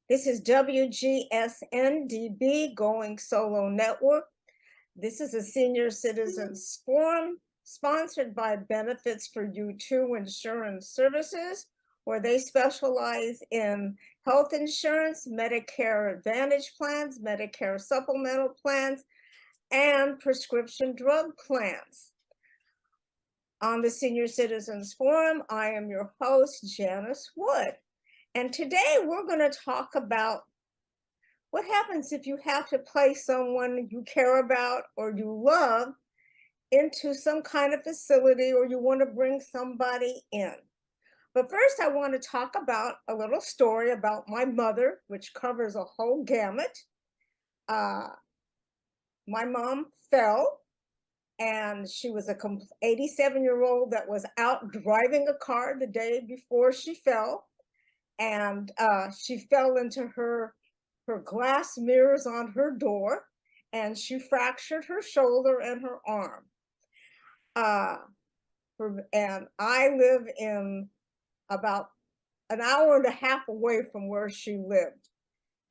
This is WGSN-DB Going Solo Network. This is a senior citizens forum sponsored by Benefits for You2 Insurance Services, where they specialize in health insurance, Medicare Advantage plans, Medicare supplemental plans, and prescription drug plans. On the Senior Citizens Forum, I am your host, Janice Wood. And today we're going to talk about what happens if you have to place someone you care about or you love into some kind of facility, or you want to bring somebody in. But first, I want to talk about a little story about my mother, which covers a whole gamut. My mom fell, and she was a 87-year-old that was out driving a car the day before she fell. And she fell into her glass mirrors on her door, and she fractured her shoulder and her arm. And I live in about an hour and a half away from where she lived.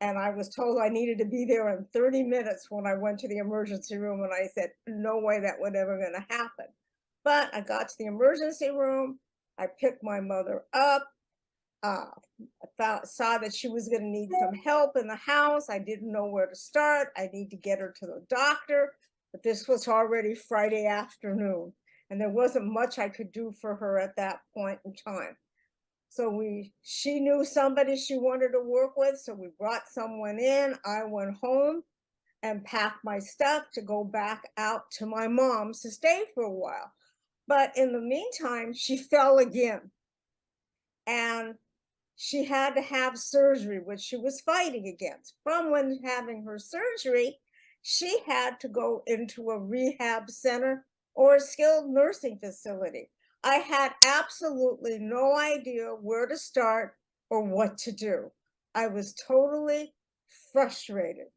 And I was told I needed to be there in 30 minutes when I went to the emergency room, and I said, no way that would ever gonna happen. But I got to the emergency room, I picked my mother up, saw that she was going to need some help in the house. I didn't know where to start. I need to get her to the doctor, but this was already Friday afternoon, and there wasn't much I could do for her at that point in time. So she knew somebody she wanted to work with, so we brought someone in. I went home and packed my stuff to go back out to my mom's to stay for a while. But in the meantime, she fell again, and she had to have surgery, which she was fighting against. From when having her surgery, she had to go into a rehab center or a skilled nursing facility. I had absolutely no idea where to start or what to do. I was totally frustrated.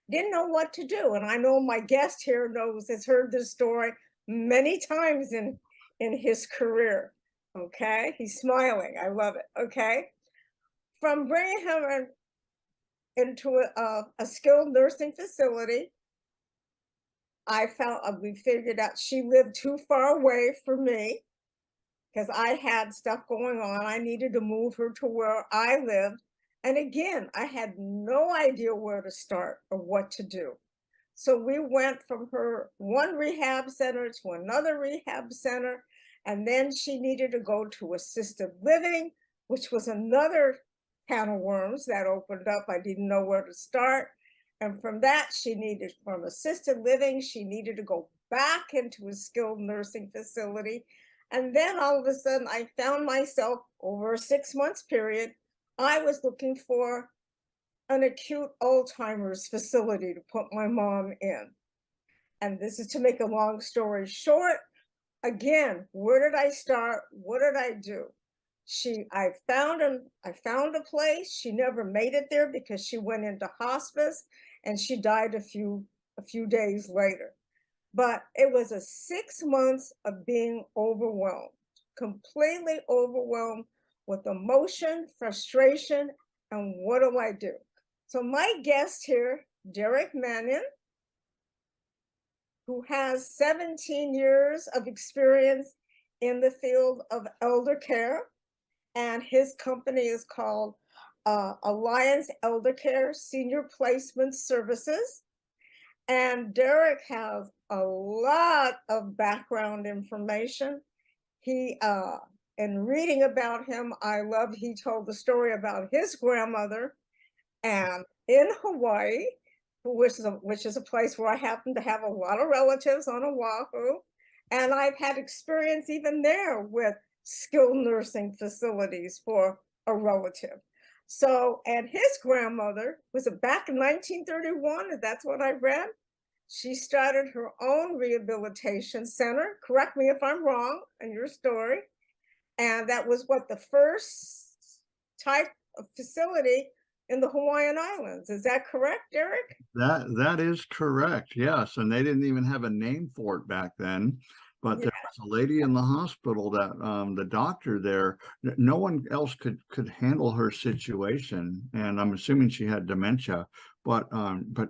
Didn't know what to do. And I know my guest here has heard this story many times in his career. Okay, he's smiling. I love it. Okay, from bringing him into a skilled nursing facility, we figured out she lived too far away for me because I had stuff going on. I needed to move her to where I lived. And again, I had no idea where to start or what to do. So we went from her one rehab center to another rehab center. And then she needed to go to assisted living, which was another can of worms that opened up. I didn't know where to start. And from that, from assisted living, she needed to go back into a skilled nursing facility. And then all of a sudden, I found myself over a 6 months period, I was looking for an acute Alzheimer's facility to put my mom in. And this is to make a long story short. Again, where did I start? What did I do? I found a place. She never made it there because she went into hospice and she died a few days later. But it was a 6 months of being overwhelmed, completely overwhelmed with emotion, frustration, and what do I do? So my guest here, Derek Mannion, who has 17 years of experience in the field of eldercare, and his company is called Alliance Eldercare Senior Placement Services. And Derek has a lot of background information. In reading about him, he told the story about his grandmother and in Hawaii, which is a place where I happen to have a lot of relatives on Oahu. And I've had experience even there with skilled nursing facilities for a relative. So, and his grandmother was back in 1931, and that's what I read. She started her own rehabilitation center. Correct me if I'm wrong in your story. And that was the first type of facility in the Hawaiian Islands. Is that correct, Derek? That is correct, yes. And they didn't even have a name for it back then. But Yeah. there was a lady in the hospital that the doctor there, no one else could handle her situation, and I'm assuming she had dementia. But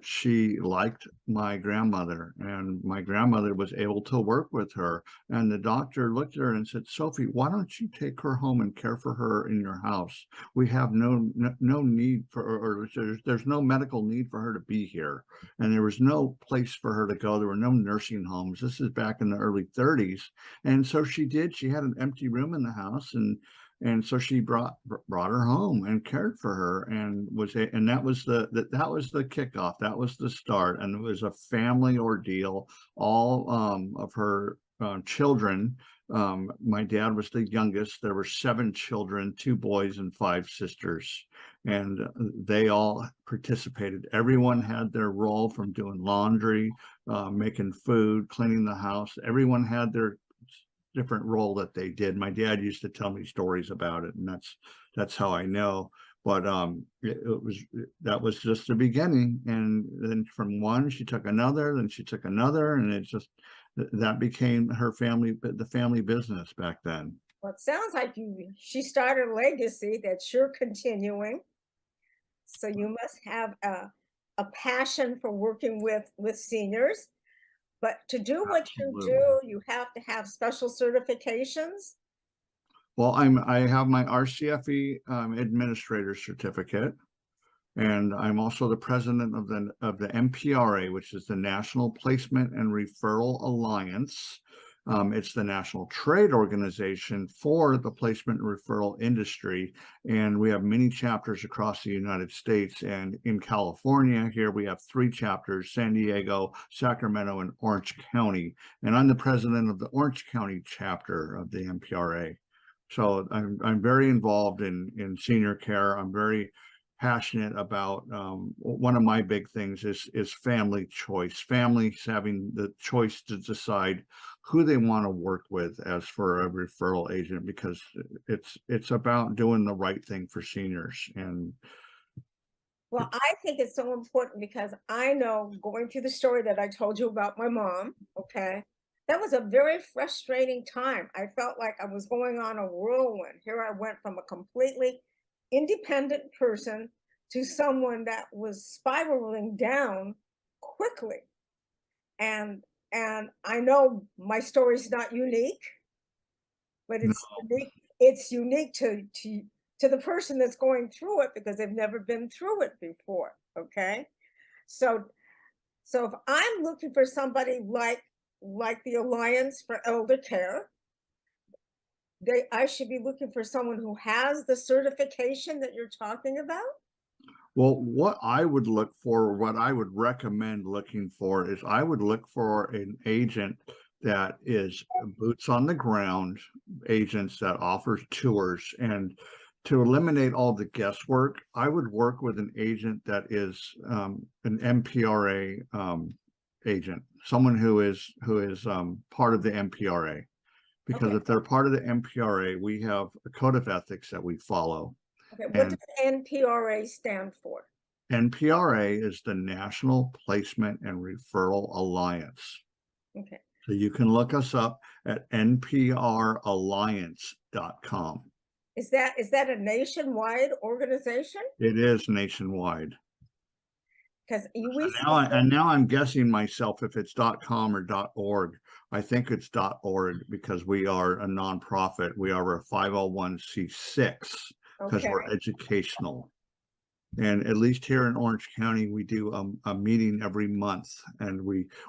she liked my grandmother, and my grandmother was able to work with her. And the doctor looked at her and said, "Sophie, why don't you take her home and care for her in your house? We have no need for, or there's no medical need for her to be here." And there was no place for her to go. There were no nursing homes. This is back in the early 30s. And so she did. She had an empty room in the house, and so she brought her home and cared for her, and that was that was the kickoff. That was the start, and it was a family ordeal. All of her children. My dad was the youngest. There were 7 children, 2 boys and 5 sisters, and they all participated. Everyone had their role, from doing laundry, making food, cleaning the house. Everyone had their different role that they did. My dad used to tell me stories about it, and that's how I know. But that was just the beginning, and then from one she took another, then she took another, and it just that became her family, the family business back then. Well, it sounds like she started a legacy that you're continuing. So you must have a passion for working with seniors. But to do what you Absolutely. do, you have to have special certifications. Well, I have my RCFE administrator certificate, and I'm also the president of the NPRA, which is the National Placement and Referral Alliance. It's the national trade organization for the placement and referral industry, and we have many chapters across the United States. And in California, here we have 3 chapters: San Diego, Sacramento, and Orange County. And I'm the president of the Orange County chapter of the NPRA. So I'm very involved in senior care. I'm very passionate about one of my big things is family choice. Families having the choice to decide who they want to work with as for a referral agent, because it's about doing the right thing for seniors. And Well, I think it's so important because I know, going through the story that I told you about my mom, okay, that was a very frustrating time. I felt like I was going on a whirlwind. Here I went from a completely independent person to someone that was spiraling down quickly. And and I know my story's not unique, but no, it's unique to the person that's going through it because they've never been through it before. Okay. So so if I'm looking for somebody like the Alliance for Elder Care, I should be looking for someone who has the certification that you're talking about. well, what I would look for, what I would recommend looking for, is I would look for an agent that is boots on the ground, agents that offers tours. And to eliminate all the guesswork, I would work with an agent that is an MPRA agent, someone who is part of the MPRA. Because Okay. if they're part of the MPRA, we have a code of ethics that we follow. Okay. What And does NPRA stand for? NPRA is the National Placement and Referral Alliance. Okay. So you can look us up at npralliance.com. Is that a nationwide organization? It is nationwide. Because we And now I'm guessing myself if it's .com or .org. I think it's .org because we are a nonprofit. We are a 501c6 because okay. we're educational. And at least here in Orange County, we do a meeting every month. And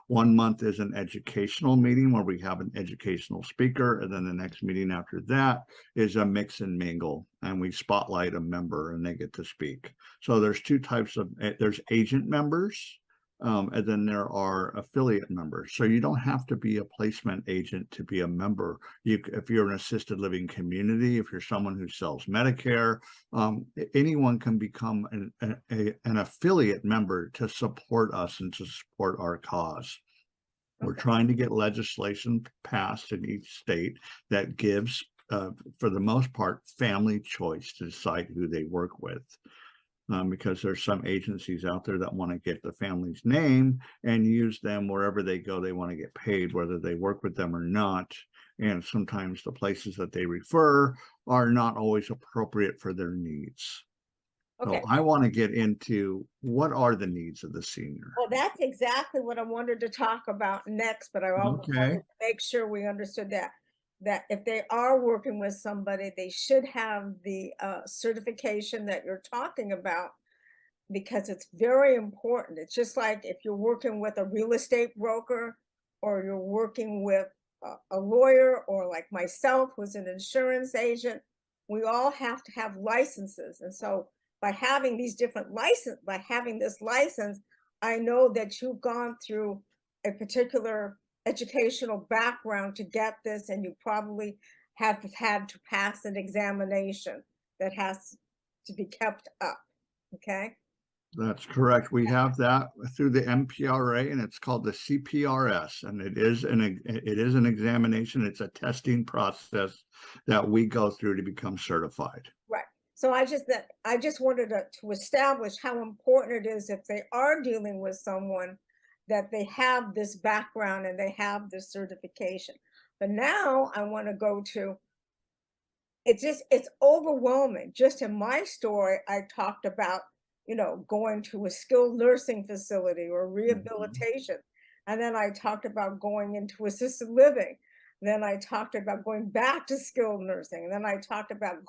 one month is an educational meeting where we have an educational speaker. And then the next meeting after that is a mix and mingle. And we spotlight a member and they get to speak. So there's 2 types there's agent members. And then there are affiliate members. So you don't have to be a placement agent to be a member. If you're an assisted living community, if you're someone who sells Medicare, anyone can become an affiliate member to support us and to support our cause. We're Okay. trying to get legislation passed in each state that gives, for the most part, family choice to decide who they work with. because there's some agencies out there that want to get the family's name and use them wherever they go. They want to get paid, whether they work with them or not. And sometimes the places that they refer are not always appropriate for their needs. Okay. So I want to get into what are the needs of the senior. Well, that's exactly what I wanted to talk about next, but I also wanted to make sure we understood that if they are working with somebody, they should have the certification that you're talking about, because it's very important. It's just like if you're working with a real estate broker, or you're working with a lawyer, or like myself, who's an insurance agent, we all have to have licenses. And so by having these different license, by having this license, I know that you've gone through a particular educational background to get this, and you probably have had to pass an examination that has to be kept up. Okay. That's correct. We have that through the MPRA, and it's called the CPRS, and it is an examination. It's a testing process that we go through to become certified. Right. So I just wanted to establish how important it is, if they are dealing with someone, that they have this background and they have this certification. But now I want to go to, it's overwhelming. Just in my story, I talked about, going to a skilled nursing facility or rehabilitation. And then I talked about going into assisted living. Then I talked about going back to skilled nursing. And then I talked about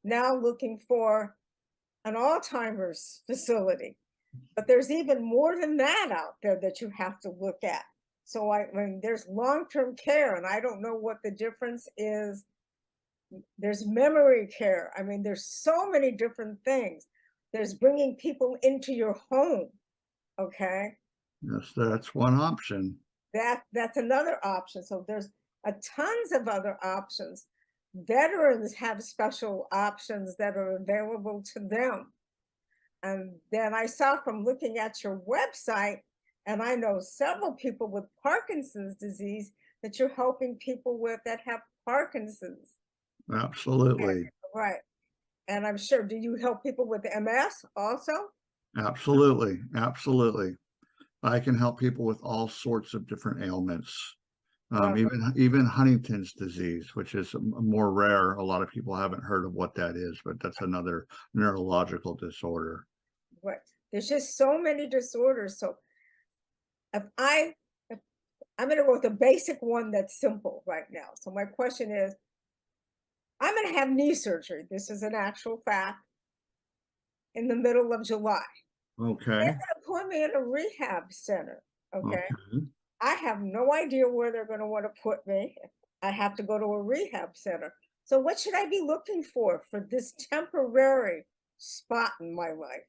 now looking for an Alzheimer's facility. But there's even more than that out there that you have to look at. So I mean, there's long-term care, and I don't know what the difference is. There's memory care. I mean, there's so many different things. There's bringing people into your home. Okay. Yes, that's one option. That's another option. So there's tons of other options. Veterans have special options that are available to them. And then I saw from looking at your website, and I know several people with Parkinson's disease that you're helping people with that have Parkinson's. Absolutely. Right. And I'm sure, do you help people with MS also? Absolutely. Absolutely. I can help people with all sorts of different ailments. Even Huntington's disease, which is more rare. A lot of people haven't heard of what that is, but that's another neurological disorder. Right. There's just so many disorders. So I'm going to go with the basic one that's simple right now. So my question is, I'm going to have knee surgery. This is an actual fact, in the middle of July. Okay. They're going to put me in a rehab center. Okay. Okay. I have no idea where they're going to want to put me. I have to go to a rehab center. So what should I be looking for this temporary spot in my life?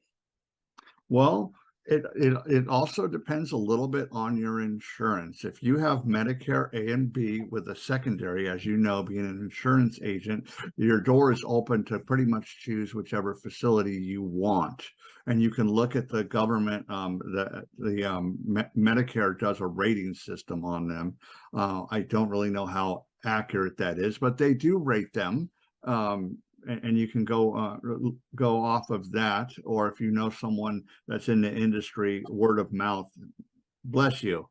Well, it also depends a little bit on your insurance. If you have Medicare A and B with a secondary, as you know, being an insurance agent, your door is open to pretty much choose whichever facility you want. And you can look at the government, Medicare does a rating system on them. I don't really know how accurate that is, but they do rate them. And you can go off of that, or if you know someone that's in the industry, word of mouth, bless you.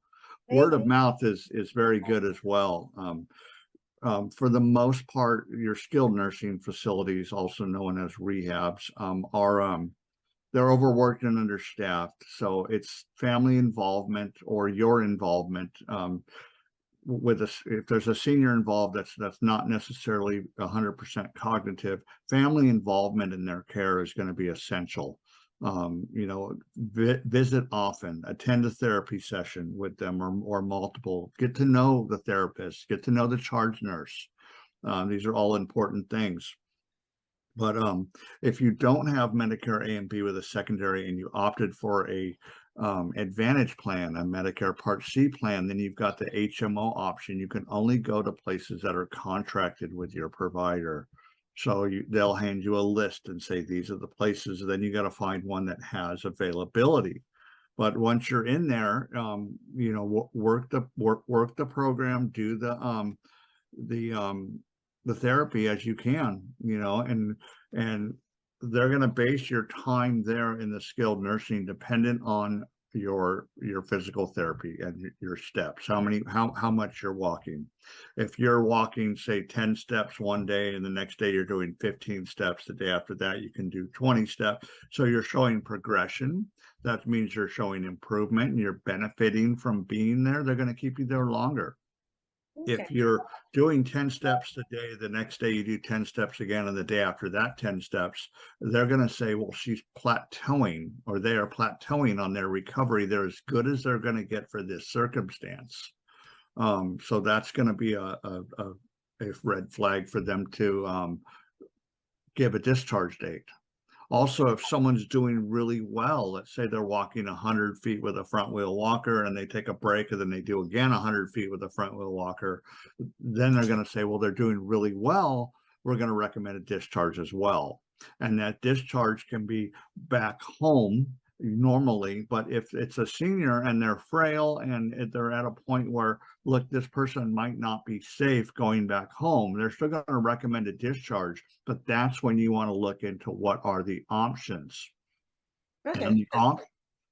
Word of mouth is very good as well. For the most part, your skilled nursing facilities, also known as rehabs, they're overworked and understaffed. So it's family involvement or your involvement. If there's a senior involved that's not necessarily 100% cognitive, family involvement in their care is going to be essential. Visit often, attend a therapy session with them, or multiple, get to know the therapist, get to know the charge nurse. These are all important things. But if you don't have Medicare A and B with a secondary, and you opted for a Advantage plan, a Medicare Part C plan, then you've got the HMO option. You can only go to places that are contracted with your provider. So they'll hand you a list and say, these are the places. Then you got to find one that has availability. But once you're in there, work the program, do the therapy as you can, and they're going to base your time there in the skilled nursing dependent on your physical therapy and your steps, how much you're walking. If you're walking, say, 10 steps one day and the next day you're doing 15 steps, the day after that you can do 20 steps, so you're showing progression. That means you're showing improvement and you're benefiting from being there. They're going to keep you there longer. Okay. If you're doing 10 steps a day, the next day you do 10 steps again, and the day after that 10 steps, they're going to say, well, she's plateauing, or they are plateauing on their recovery. They're as good as they're going to get for this circumstance. So that's going to be a red flag for them to give a discharge date. Also, if someone's doing really well, let's say they're walking 100 feet with a front wheel walker and they take a break and then they do again 100 feet with a front wheel walker, then they're going to say, well, they're doing really well. We're going to recommend a discharge as well. And that discharge can be back home normally, but if it's a senior and they're frail and they're at a point where, look, this person might not be safe going back home, they're still going to recommend a discharge, but that's when you want to look into what are the options. Okay. And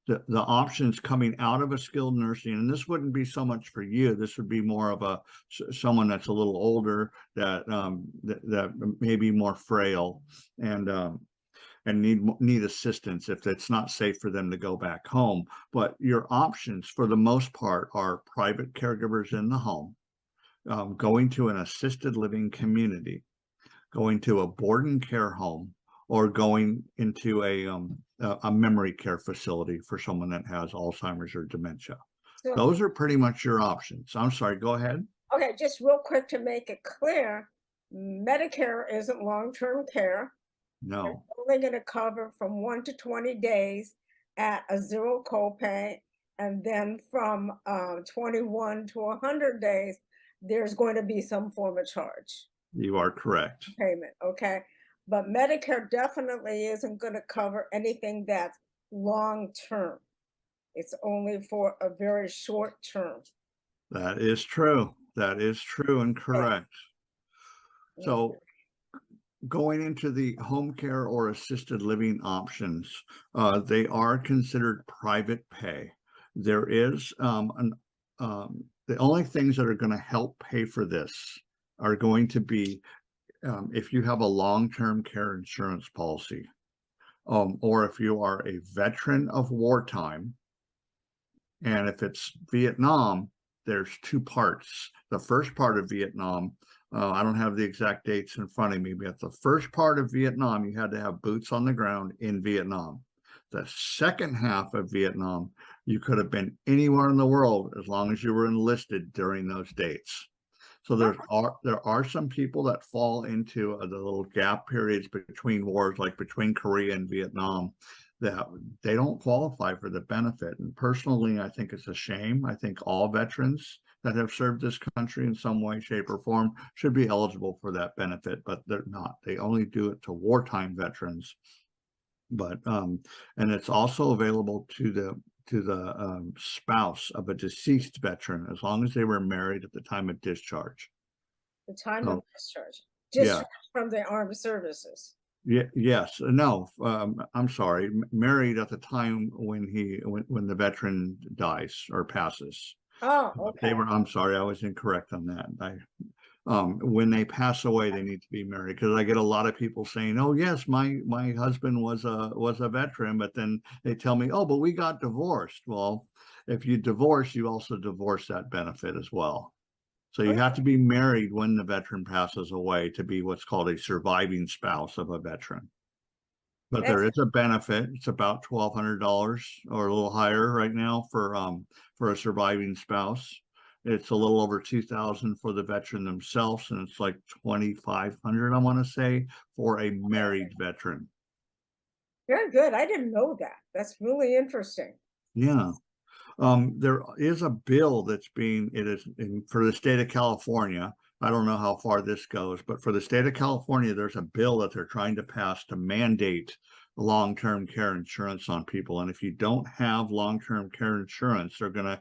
the options coming out of a skilled nursing, and this wouldn't be so much for you, this would be more of someone that's a little older, that may be more frail and need assistance if it's not safe for them to go back home. But your options for the most part are private caregivers in the home, going to an assisted living community, going to a board and care home, or going into a memory care facility for someone that has Alzheimer's or dementia. So, Those are pretty much your options. I'm sorry, go ahead. okay, just real quick to make it clear, Medicare isn't long-term care. No. It's only going to cover from 1 to 20 days at a zero copay, and then from 21 to 100 days, there's going to be some form of charge You are correct. payment. Okay, but Medicare definitely isn't going to cover anything that's long-term. It's only for a very short term. That is true. That is true and correct. So going into the home care or assisted living options, they are considered private pay. There is the only things that are going to help pay for this are going to be if you have a long-term care insurance policy, or if you are a veteran of wartime. And if it's Vietnam, there's two parts. The first part of Vietnam, I don't have the exact dates in front of me, but the first part of Vietnam, you had to have boots on the ground in Vietnam. The second half of Vietnam, you could have been anywhere in the world as long as you were enlisted during those dates. So there are some people that fall into the little gap periods between wars, like between Korea and Vietnam, that they don't qualify for the benefit. And personally, I think it's a shame. I think all veterans that have served this country in some way, shape, or form should be eligible for that benefit, but they're not. They only do it to wartime veterans. But and it's also available to the spouse of a deceased veteran, as long as they were married at the time of discharge. The time of discharge. Yeah. From the armed services. Yeah. Yes. No. I'm sorry. Married at the time when the veteran dies or passes. Oh, okay. I'm sorry. I was incorrect on that. When they pass away, they need to be married, because I get a lot of people saying, oh yes, my husband was a veteran, but then they tell me, oh, but we got divorced. Well, if you divorce, you also divorce that benefit as well. So you have to be married when the veteran passes away to be what's called a surviving spouse of a veteran. But there is a benefit. It's about $1,200 or a little higher right now for a surviving spouse. It's a little over $2,000 for the veteran themselves, and it's like $2,500, I want to say, for a married veteran. Very good. I didn't know that. That's really interesting. Yeah. There is a bill that's for the state of California. I don't know how far this goes, but for the state of California, there's a bill that they're trying to pass to mandate long-term care insurance on people. And if you don't have long-term care insurance, they're going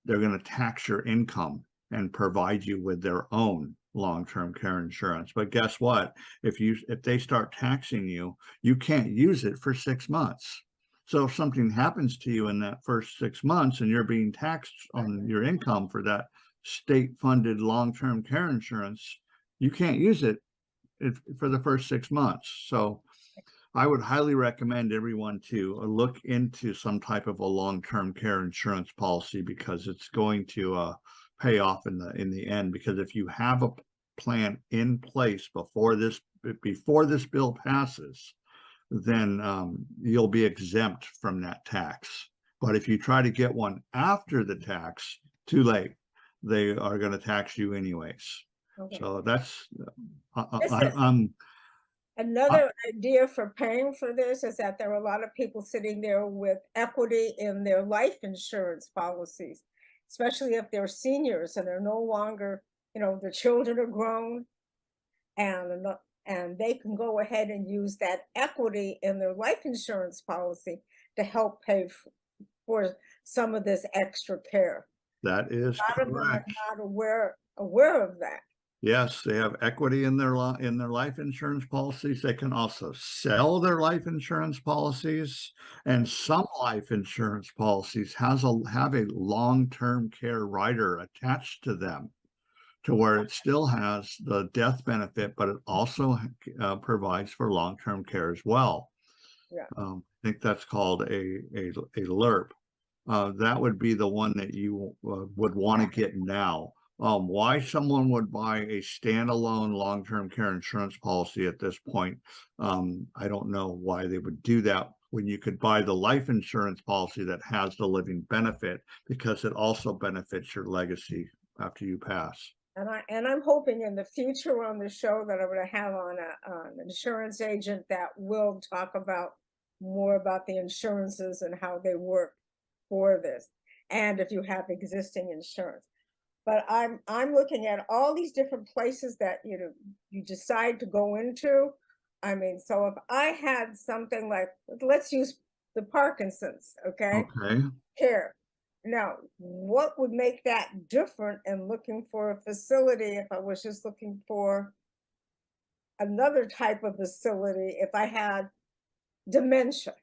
to tax your income and provide you with their own long-term care insurance. But guess what? If they start taxing you, you can't use it for 6 months. So if something happens to you in that first 6 months and you're being taxed on your income for that state-funded long-term care insurance, you can't use it for the first 6 months. So I would highly recommend everyone to look into some type of a long-term care insurance policy, because it's going to pay off in the end. Because if you have a plan in place before this bill passes, then you'll be exempt from that tax. But if you try to get one after the tax, too late. They are going to tax you anyways. Okay. So that's another idea for paying for this is that there are a lot of people sitting there with equity in their life insurance policies, especially if they're seniors and they're no longer, the children are grown, and they can go ahead and use that equity in their life insurance policy to help pay for some of this extra care. That is correct. A lot of them are not aware of that. Yes, they have equity in their life insurance policies. They can also sell their life insurance policies, and some life insurance policies have a long-term care rider attached to them, to where it still has the death benefit, but it also provides for long-term care as well. Yeah. I think that's called a LIRP. That would be the one that you would want to get now. Why someone would buy a standalone long-term care insurance policy at this point, I don't know why they would do that when you could buy the life insurance policy that has the living benefit, because it also benefits your legacy after you pass. And I'm hoping in the future on the show that I'm going to have on an insurance agent that will talk more about the insurances and how they work for this, and if you have existing insurance. But I'm looking at all these different places that you decide to go into. I mean, so if I had something like, let's use the Parkinson's, okay? Care. Now, what would make that different in looking for a facility if I was just looking for another type of facility if I had dementia?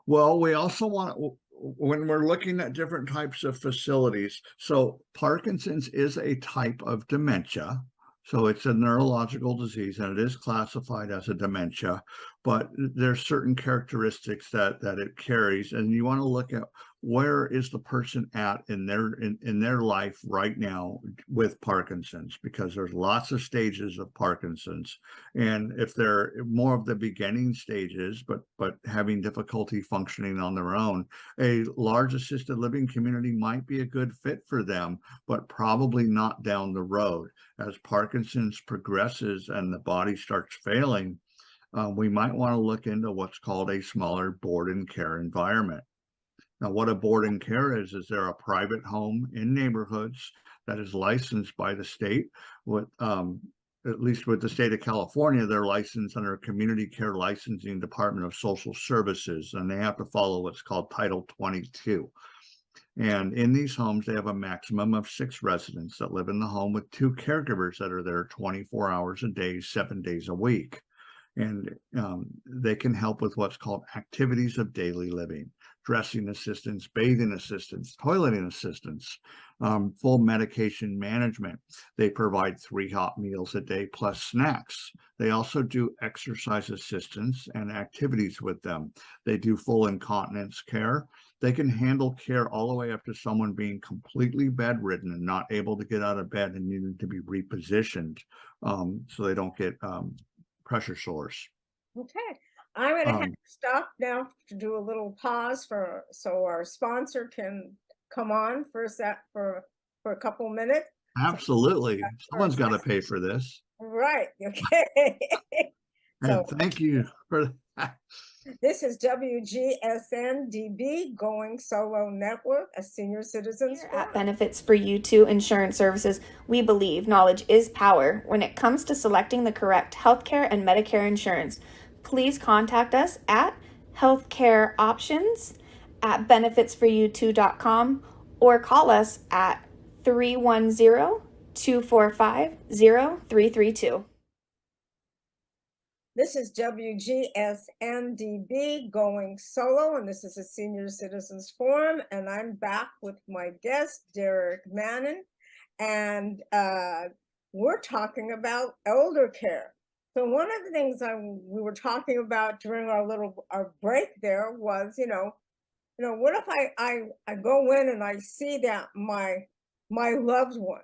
Well, we also want to, when we're looking at different types of facilities, so Parkinson's is a type of dementia. So it's a neurological disease and it is classified as a dementia, but there's certain characteristics that it carries, and you want to look at where is the person at in their life right now with Parkinson's, because there's lots of stages of Parkinson's, and if they're more of the beginning stages but having difficulty functioning on their own, a large assisted living community might be a good fit for them, but probably not down the road. As Parkinson's progresses and the body starts failing, we might want to look into what's called a smaller board and care environment. Now, what a board and care is there a private home in neighborhoods that is licensed by the state? At least with the state of California, they're licensed under a Community Care Licensing Department of Social Services, and they have to follow what's called Title 22. And in these homes, they have a maximum of 6 residents that live in the home with 2 caregivers that are there 24 hours a day, 7 days a week. And they can help with what's called activities of daily living, dressing assistance, bathing assistance, toileting assistance, full medication management. They provide 3 hot meals a day plus snacks. They also do exercise assistance and activities with them. They do full incontinence care. They can handle care all the way up to someone being completely bedridden and not able to get out of bed and needing to be repositioned so they don't get pressure sores. Okay, I'm going to have to stop now to do a little pause so our sponsor can come on for a couple minutes. Absolutely, someone's got to pay for this. Right. Okay. So thank you for that. This is WGSN-DB Going Solo Network, a senior citizens. Here at Benefits for You 2 Insurance Services, we believe knowledge is power when it comes to selecting the correct healthcare and Medicare insurance. Please contact us at healthcareoptions@benefitsforyou2.com or call us at 310 245-0332. This is WGSN-DB going solo, and this is a Senior Citizens Forum, and I'm back with my guest, Derek Mannion, and we're talking about elder care. So one of the things we were talking about during our break there was, what if I go in and I see that my loved one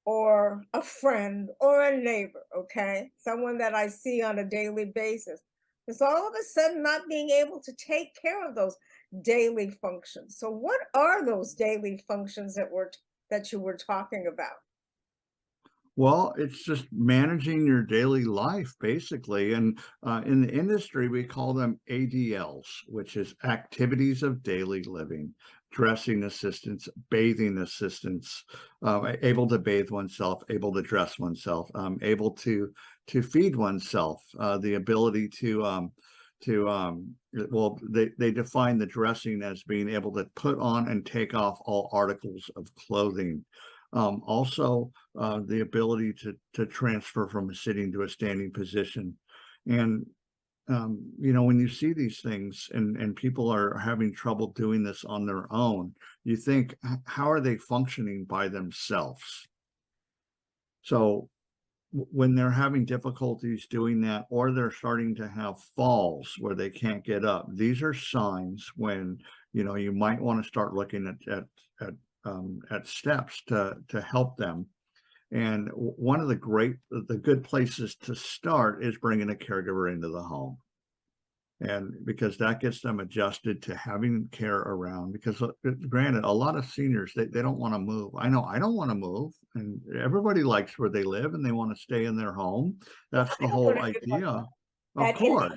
or a friend or a neighbor, okay, someone that I see on a daily basis, is all of a sudden not being able to take care of those daily functions. So what are those daily functions that you were talking about? Well, it's just managing your daily life, basically. And in the industry, we call them ADLs, which is activities of daily living, dressing assistance, bathing assistance, able to bathe oneself, able to dress oneself, able to feed oneself, the ability well, they define the dressing as being able to put on and take off all articles of clothing. Also, the ability to transfer from a sitting to a standing position. And, when you see these things and people are having trouble doing this on their own, you think, how are they functioning by themselves? So when they're having difficulties doing that, or they're starting to have falls where they can't get up, these are signs when, you might want to start looking at steps to help them. And one of the good places to start is bringing a caregiver into the home. And because that gets them adjusted to having care around, because granted, a lot of seniors, they don't want to move. I know I don't want to move, and everybody likes where they live and they want to stay in their home. That's the whole idea. Of course.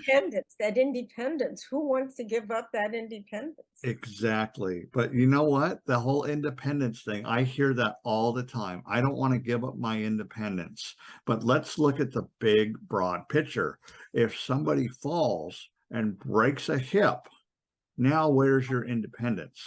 That independence. Who wants to give up that independence? Exactly. But you know what? The whole independence thing, I hear that all the time. I don't want to give up my independence. But let's look at the big, broad picture. If somebody falls and breaks a hip, now where's your independence?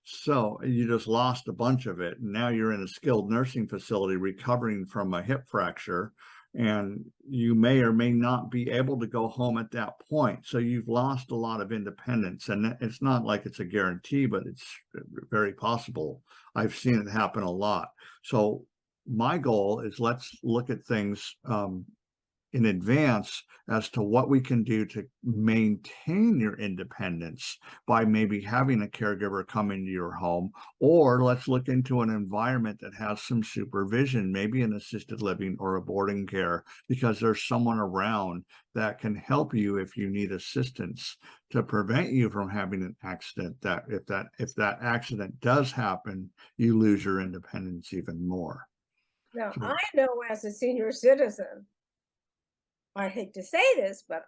So you just lost a bunch of it. And now you're in a skilled nursing facility recovering from a hip fracture. And you may or may not be able to go home at that point. So you've lost a lot of independence. And it's not like it's a guarantee, but it's very possible. I've seen it happen a lot. So my goal is, let's look at things in advance as to what we can do to maintain your independence by maybe having a caregiver come into your home, or let's look into an environment that has some supervision, maybe an assisted living or a boarding care, because there's someone around that can help you if you need assistance to prevent you from having an accident, that if that accident does happen, you lose your independence even more. Now, I know as a senior citizen, I hate to say this, but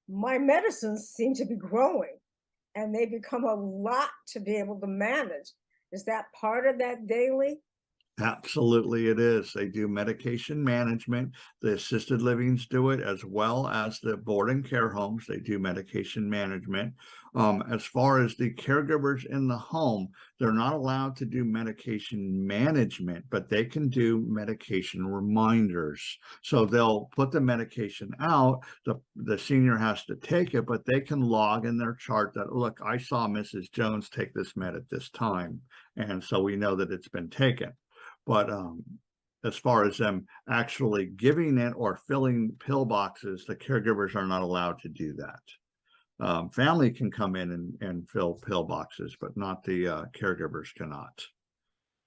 my medicines seem to be growing and they become a lot to be able to manage. Is that part of that daily? Absolutely, it is. They do medication management. The assisted livings do it, as well as the boarding care homes. They do medication management. As far as the caregivers in the home, they're not allowed to do medication management, but they can do medication reminders. So they'll put the medication out. The senior has to take it, but they can log in their chart that, look, I saw Mrs. Jones take this med at this time. And so we know that it's been taken. But as far as them actually giving it or filling pill boxes, the caregivers are not allowed to do that. Family can come in and fill pill boxes, but not the caregivers cannot.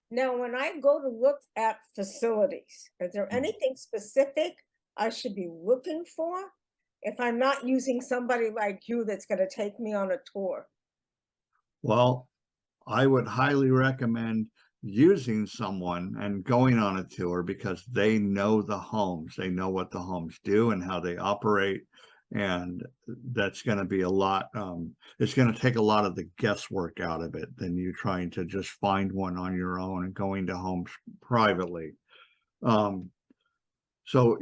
Now, when I go to look at facilities, is there anything specific I should be looking for if I'm not using somebody like you that's going to take me on a tour? Well, I would highly recommend using someone and going on a tour, because they know the homes, they know what the homes do and how they operate. And that's going to be a lot. It's going to take a lot of the guesswork out of it than you trying to just find one on your own and going to homes privately. So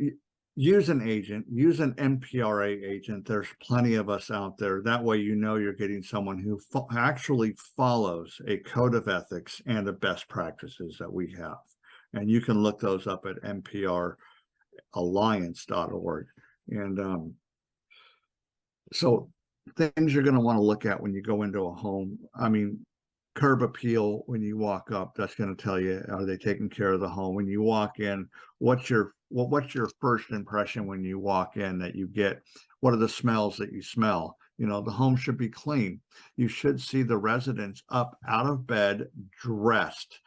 use an agent, use an NPRA agent. There's plenty of us out there. That way, you're getting someone who actually follows a code of ethics and the best practices that we have. And you can look those up at npralliance.org. And so things you're going to want to look at when you go into a home. I mean, curb appeal, when you walk up, that's going to tell you, are they taking care of the home? When you walk in, what's your first impression when you walk in that you get? What are the smells that you smell? You know, the home should be clean. You should see the residents up out of bed, dressed.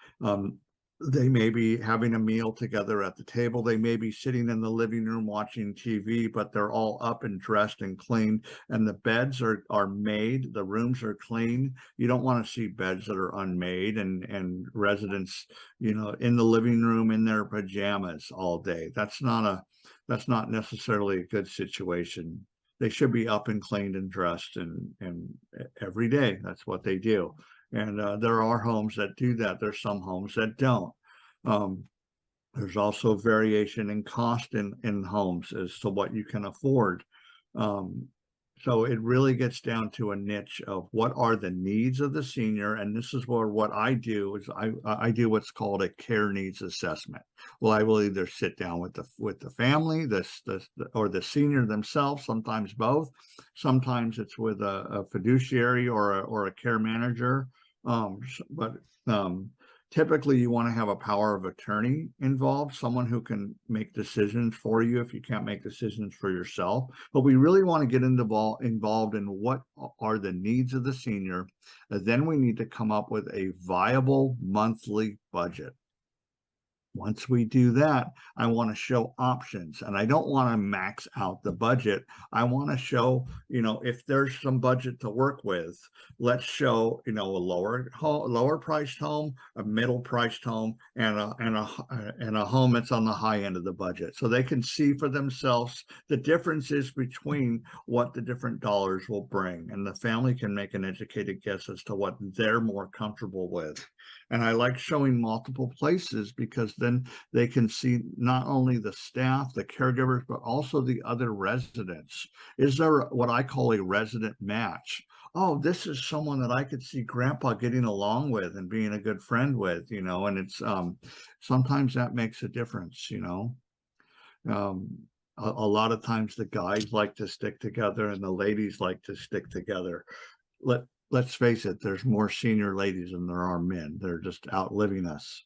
They may be having a meal together at the table. They may be sitting in the living room watching TV, but they're all up and dressed and clean. And the beds are made. The rooms are clean. You don't want to see beds that are unmade and residents, you know, in the living room in their pajamas all day. That's not necessarily a good situation. They should be up and cleaned and dressed and every day. That's what they do. And there are homes that do that. There's some homes that don't. There's also variation in cost in homes as to what you can afford. So it really gets down to a niche of what are the needs of the senior. And this is where what I do is I do what's called a care needs assessment. Well, I will either sit down with the family, or the senior themselves, sometimes both. Sometimes it's with a fiduciary or a care manager. But typically you want to have a power of attorney involved, someone who can make decisions for you if you can't make decisions for yourself. But we really want to get involved in what are the needs of the senior. And then we need to come up with a viable monthly budget. Once we do that, I want to show options, and I don't want to max out the budget. I want to show, you know, if there's some budget to work with, let's show, you know, a lower priced home, a middle priced home, and a home that's on the high end of the budget, so they can see for themselves the differences between what the different dollars will bring, and the family can make an educated guess as to what they're more comfortable with. And I like showing multiple places because then they can see not only the staff, the caregivers, but also the other residents. Is there what I call a resident match? Oh, this is someone that I could see Grandpa getting along with and being a good friend with, you know, and it's sometimes that makes a difference, you know. A lot of times the guys like to stick together and the ladies like to stick together. Let's face it, there's more senior ladies than there are men. They're just outliving us.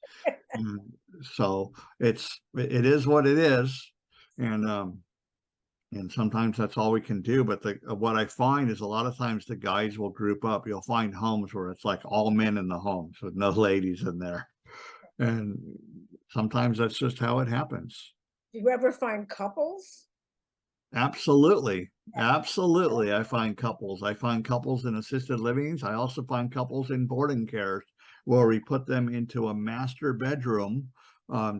So it is what it is. And sometimes that's all we can do. But what I find is a lot of times the guys will group up. You'll find homes where it's like all men in the homes with no ladies in there. And sometimes that's just how it happens. Do you ever find couples? Absolutely. Absolutely. I find couples in assisted livings. I also find couples in boarding cares where we put them into a master bedroom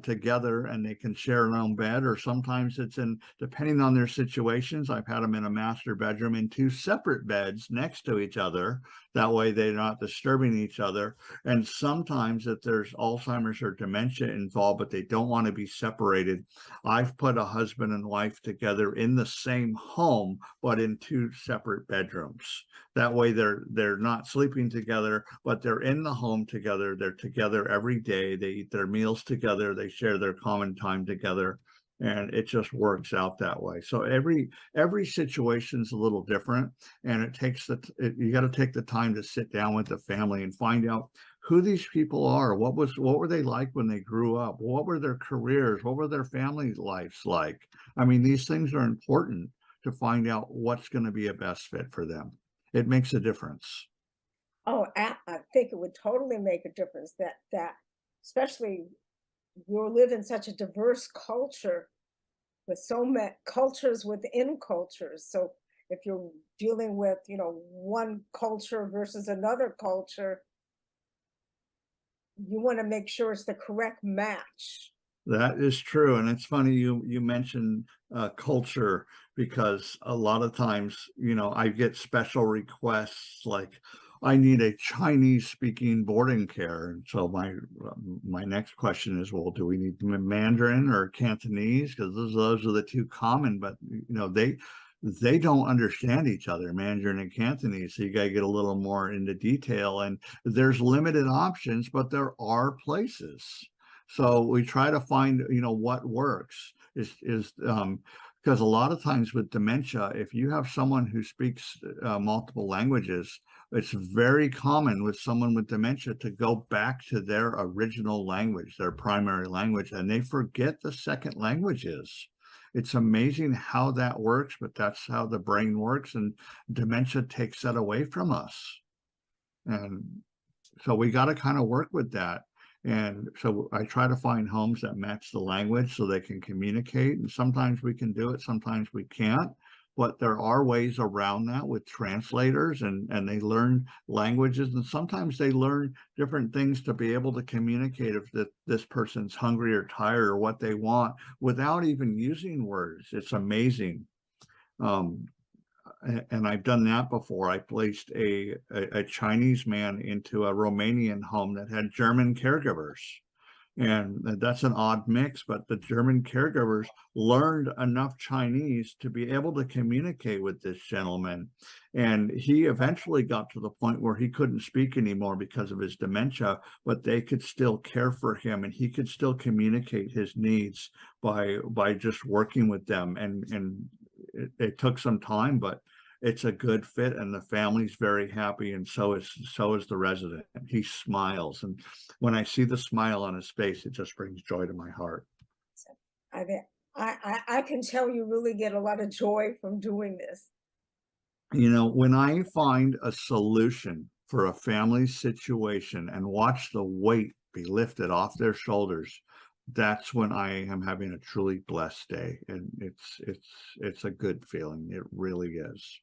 together, and they can share their own bed, or sometimes it's depending on their situations. I've had them in a master bedroom in two separate beds next to each other. That way they're not disturbing each other. And sometimes if there's Alzheimer's or dementia involved, but they don't want to be separated, I've put a husband and wife together in the same home, but in two separate bedrooms. That way they're not sleeping together, but they're in the home together. They're together every day. They eat their meals together. They share their common time together. And it just works out that way. So every situation is a little different, and it takes you got to take the time to sit down with the family and find out who these people are. What were they like when they grew up? What were their careers? What were their family lives like? I mean, these things are important to find out what's going to be a best fit for them. It makes a difference. Oh, I think it would totally make a difference that especially you live in such a diverse culture with so many cultures within cultures. So if you're dealing with, you know, one culture versus another culture, you want to make sure it's the correct match. That is true. And it's funny you mentioned culture, because a lot of times, you know, I get special requests like, I need a Chinese speaking boarding care. And so my next question is, well, do we need Mandarin or Cantonese? Because those are the two common, but you know, they don't understand each other, Mandarin and Cantonese. So you got to get a little more into detail, and there's limited options, but there are places. So we try to find, what works is because a lot of times with dementia, if you have someone who speaks multiple languages, it's very common with someone with dementia to go back to their original language, their primary language, and they forget the second language is. It's amazing how that works, but that's how the brain works, and dementia takes that away from us. And so we got to kind of work with that. And so I try to find homes that match the language so they can communicate. And sometimes we can do it, sometimes we can't. But there are ways around that with translators, and they learn languages, and sometimes they learn different things to be able to communicate if this person's hungry or tired or what they want without even using words. It's amazing. And I've done that before. I placed a Chinese man into a Romanian home that had German caregivers. And that's an odd mix, but the German caregivers learned enough Chinese to be able to communicate with this gentleman. And he eventually got to the point where he couldn't speak anymore because of his dementia, but they could still care for him, and he could still communicate his needs by just working with them. And it took some time, but it's a good fit, and the family's very happy, and so is the resident. He smiles, and when I see the smile on his face, it just brings joy to my heart. I can tell you really get a lot of joy from doing this. When I find a solution for a family situation and watch the weight be lifted off their shoulders, that's when I am having a truly blessed day, and it's a good feeling. It really is.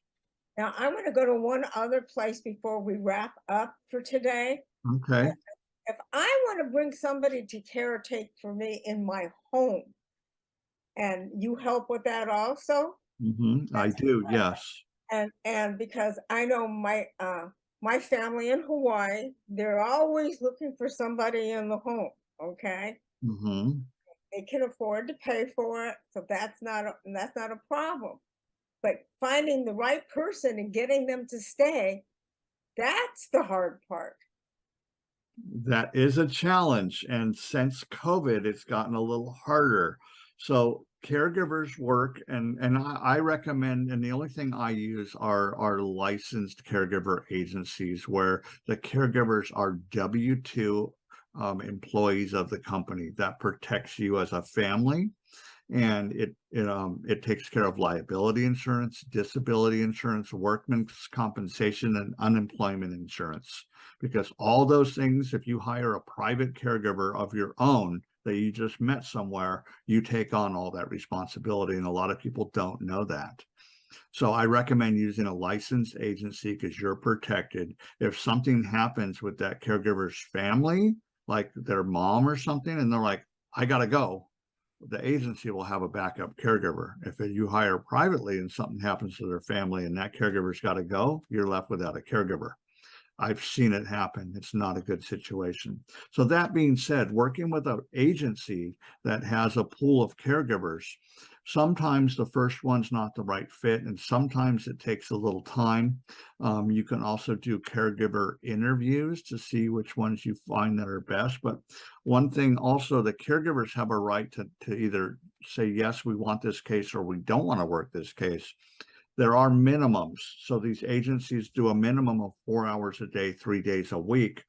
Now, I'm going to go to one other place before we wrap up for today. Okay. If I want to bring somebody to caretake for me in my home, and you help with that also? I do, yes. And because I know my family in Hawaii, they're always looking for somebody in the home, okay? They can afford to pay for it, so that's not a problem. But finding the right person and getting them to stay, that's the hard part. That is a challenge. And since COVID, it's gotten a little harder. So caregivers work, and I recommend, and the only thing I use are licensed caregiver agencies where the caregivers are W-2 employees of the company. That protects you as a family. And it takes care of liability insurance, disability insurance, workman's compensation, and unemployment insurance. Because all those things, if you hire a private caregiver of your own that you just met somewhere, you take on all that responsibility. And a lot of people don't know that. So I recommend using a licensed agency because you're protected. If something happens with that caregiver's family, like their mom or something, and they're like, I got to go, the agency will have a backup caregiver. If you hire privately and something happens to their family and that caregiver's got to go, you're left without a caregiver. I've seen it happen. It's not a good situation. So that being said, working with an agency that has a pool of caregivers, sometimes the first one's not the right fit, and sometimes it takes a little time. You can also do caregiver interviews to see which ones you find that are best. But one thing also, the caregivers have a right to either say, yes, we want this case, or we don't want to work this case. There are minimums. So these agencies do a minimum of 4 hours a day, 3 days a week.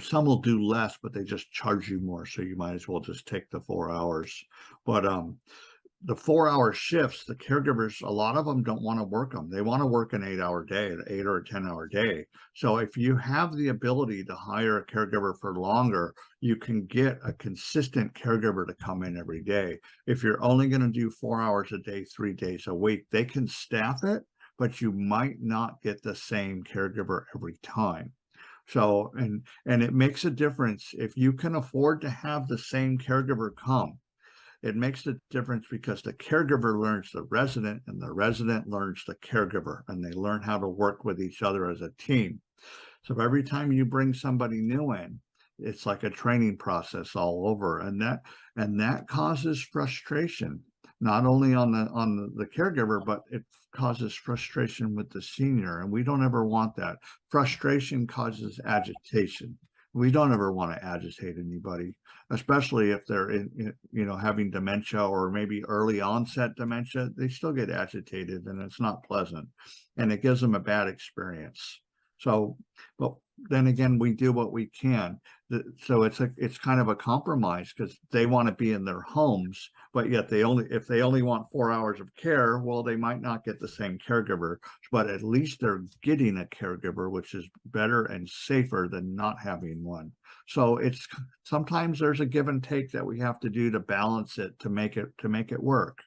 Some will do less, but they just charge you more. So you might as well just take the 4 hours. But the 4-hour shifts, the caregivers, a lot of them don't want to work them. They want to work an 8-hour day, an 8 or a 10-hour day. So if you have the ability to hire a caregiver for longer, you can get a consistent caregiver to come in every day. If you're only going to do 4 hours a day, 3 days a week, they can staff it, but you might not get the same caregiver every time. So, and it makes a difference if you can afford to have the same caregiver come. It makes a difference because the caregiver learns the resident, and the resident learns the caregiver, and they learn how to work with each other as a team. So every time you bring somebody new in, it's like a training process all over, and that causes frustration, not only on the caregiver, but it causes frustration with the senior, and we don't ever want that. Frustration causes agitation. We don't ever want to agitate anybody, especially if they're having dementia or maybe early onset dementia. They still get agitated, and it's not pleasant, and it gives them a bad experience. So, but then again, we do what we can. So it's kind of a compromise, because they want to be in their homes, but yet if they only want 4 hours of care, well, they might not get the same caregiver, but at least they're getting a caregiver, which is better and safer than not having one. So sometimes there's a give and take that we have to do to balance it, to make it work.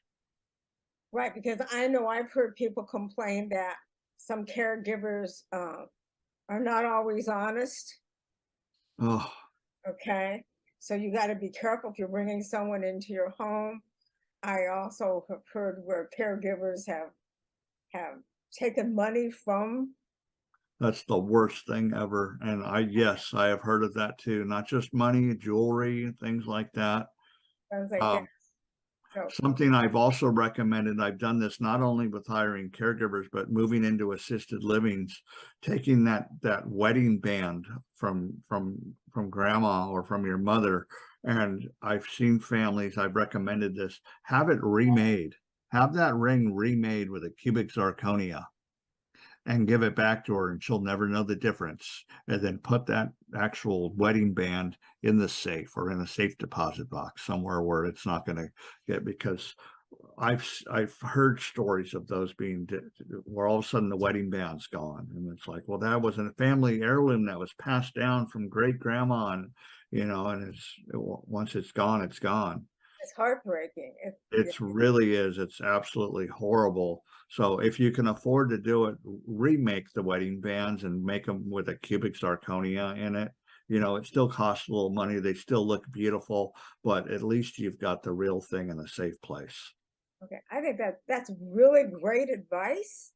Right, because I know I've heard people complain that some caregivers are not always honest. Oh, Okay, so you got to be careful if you're bringing someone into your home. I also have heard where caregivers have taken money from. that's the worst thing ever. And yes, I have heard of that too. Not just money, jewelry, things like that. I was like, yes. So, Something I've also recommended, I've done this not only with hiring caregivers, but moving into assisted livings, taking that wedding band from grandma or from your mother. And I've seen families, I've recommended this, have it remade, have that ring remade with a cubic zirconia, and give it back to her, and she'll never know the difference. And then put that actual wedding band in the safe, or in a safe deposit box somewhere where it's not going to get, because I've heard stories of those being where all of a sudden the wedding band's gone, and it's like, well, that was a family heirloom that was passed down from great grandma, and and once it's gone, it's gone. it's heartbreaking. It really is. It's absolutely horrible. So if you can afford to do it, remake the wedding bands and make them with a cubic zirconia in it. It still costs a little money. They still look beautiful, but at least you've got the real thing in a safe place. Okay, I think that's really great advice.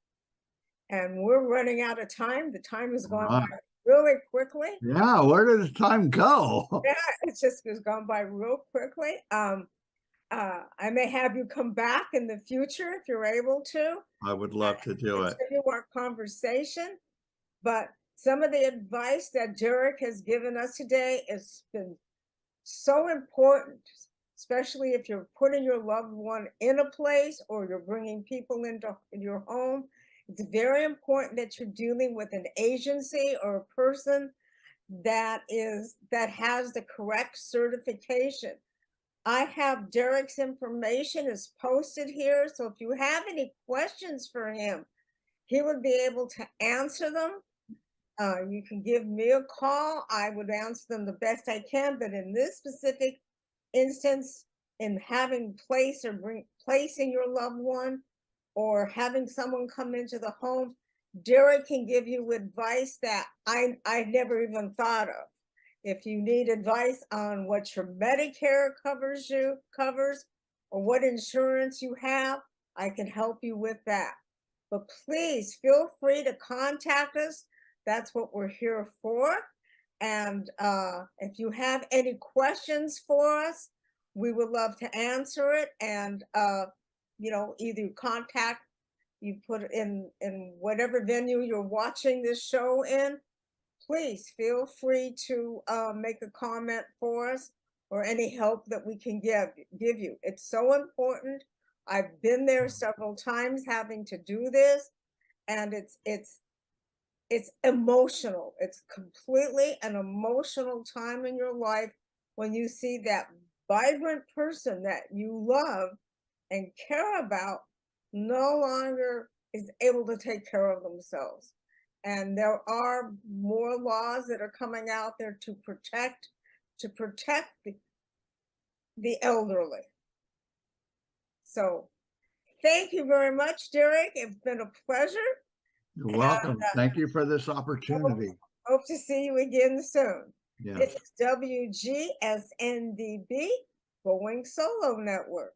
And we're running out of time. The time is going by really quickly. Yeah, where did the time go? Yeah, it's gone by real quickly. I may have you come back in the future if you're able to. I would love to do it. Continue our conversation. But some of the advice that Derek has given us today has been so important, especially if you're putting your loved one in a place or you're bringing people into your home. It's very important that you're dealing with an agency or a person that has the correct certification. I have Derek's information is posted here, so if you have any questions for him, he would be able to answer them. You can give me a call. I would answer them the best I can, but in this specific instance, in having placing your loved one or having someone come into the home, Derek can give you advice that I never even thought of. If you need advice on what your Medicare covers, or what insurance you have, I can help you with that. But please feel free to contact us. That's what we're here for. And if you have any questions for us, we would love to answer it. And either contact, you put in whatever venue you're watching this show in. Please feel free to make a comment for us, or any help that we can give you. It's so important. I've been there several times having to do this, and it's emotional. It's completely an emotional time in your life when you see that vibrant person that you love and care about no longer is able to take care of themselves. And there are more laws that are coming out there to protect the elderly. So thank you very much, Derek. It's been a pleasure. You're welcome. Thank you for this opportunity. Hope to see you again soon. Yes. This is WGSN-DB, Going Solo Network.